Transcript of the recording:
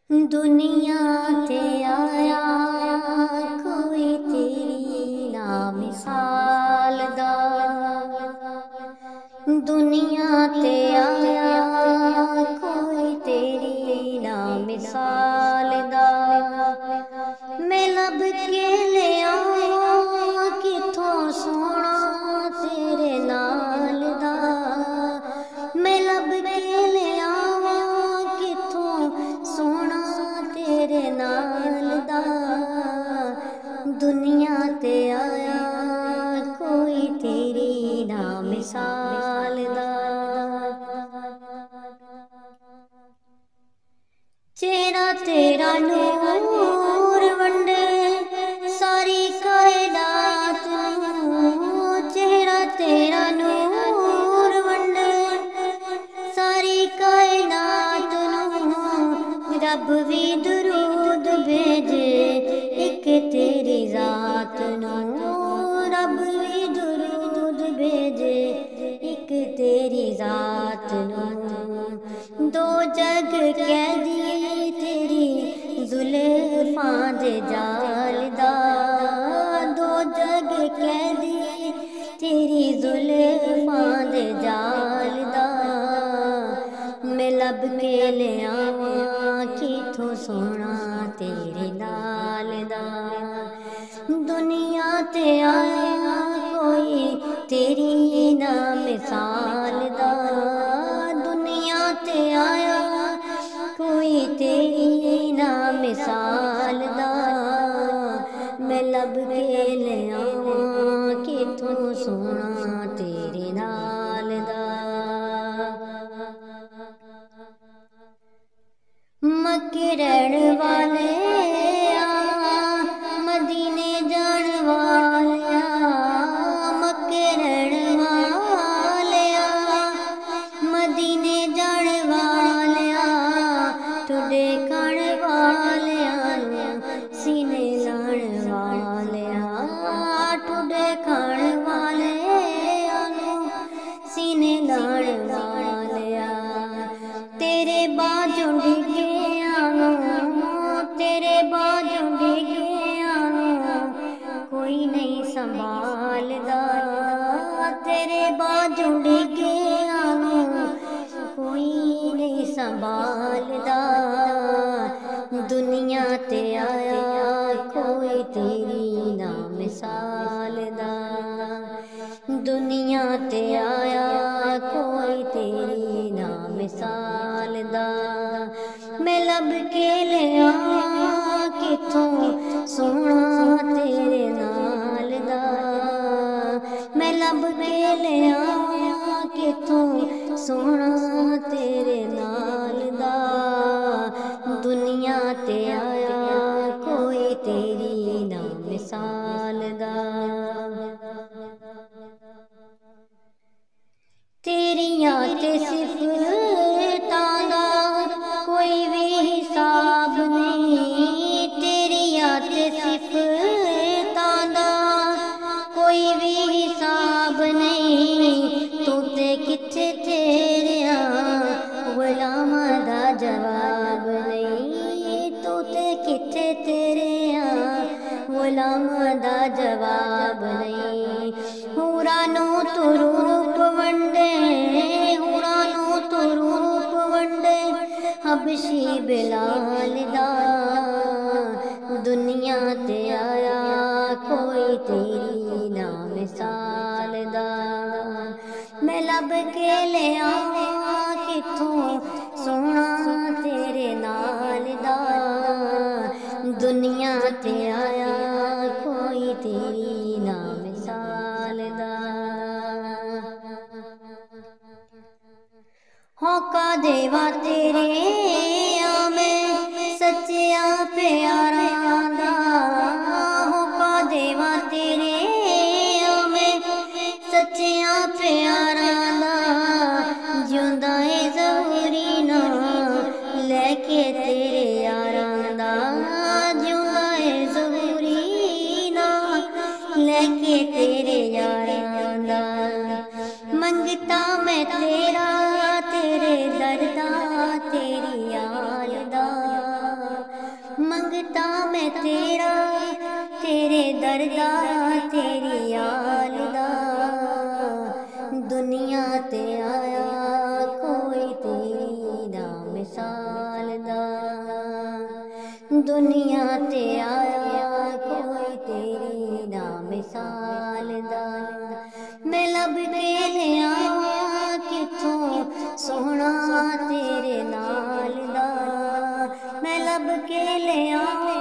दुनिया ते आया कोई तेरी ना मिसाल दा। दुनिया ते आया कोई तेरी ना मिसाल दा। मैं लब के ले आवां किथों सोना तेरे नाल दा। मैं लब के ले आवां किथों सोना तेरे नाल दा। दुनिया ते आया कोई तेरी ना मिसाल दा। चेहरा तेरा नूर वंडे सारी कायनात नूं। चेहरा तेरा नूर वंडे सारी कायनात नूं। रब भी दुरूद भेजे एक तेरी जात नूं। रब भी दुरूद भेजे एक तेरी जात नूं। दो जग कैदी तेरी जुल्फां दे जाल दा। दो जग कैदी तेरी जुल्फां दे जाल दा। मैं लब के ले आवां किथों सोना तेरे नाल दा। दुनिया ते आया कोई तेरी ना मिसाल दा। दुनिया ते आया कोई तेरी ना मिसाल दा। मैं लब के ले आवां किथों सोना तेरे नाल दा। मक्के रहण वाले मदीने जान वाले। मक्के रहण वाले मदीने जान वाले। ठुडे खाण वाले सीने लाण वाले। ठुडे खाण वाले सीने लाण वाले। तेरे बाजों डिगे तेरे बाजों डिगे कोई नहीं संभालदा। तेरे बाजों डिगे कोई नहीं संभालदा। दुनिया ते आया कोई तेरी ना मिसाल दा। दुनिया ते आया कोई तेरी ना मिसाल दा। मैं लब के ले आवां किथों सोना तेरे नाल दा। मैं लब के ले आवां किथों सोना तेरे नाल दा। दुनिया ते आया कोई तेरी ना मिसाल दा। तेरियां ते सिफतां दा कोई भी हिसाब नहीं। तेरियां ते सिफतां दा कोई भी हिसाब नहीं। तू ते किथे तेरिया गुलामां दा जवाब नहीं। तू ते किथे तेरिया गुलामां दा जवाब नहीं। हुरानो तू रूप वंडे हुरानो तू रूप वंडे हबशी बिलाल दा। दुनिया ते आया कोई तेरी ना मिसाल दा। मैं लब के ले आवां किथों सोना तेरे नाल दा। दुनिया ते आया कोई तेरी ना मिसाल दा। होका देवा तेरे मैं सच्चिया प्यारा दा। होका देवा तेरे मैं सच्चिया प्यारा दा। जिंदा है ज़रूरी ना लेके तेरे यारां दा। जिंदा है ज़रूरी ना लेके तेरे यारां दा। मंगता मैं तेरा तेरे दरदा तेरी याद दा। मंगता मैं तेरा तेरे दरदा तेरी याल दा, दुनिया ते आया कोई तेरी ना मिसाल दा, दुनिया ते आया कोई तेरी ना मिसाल दा। मैं लब के ले आवां किथों सोहना तेरे नाल दा, मैं लब के ले आवां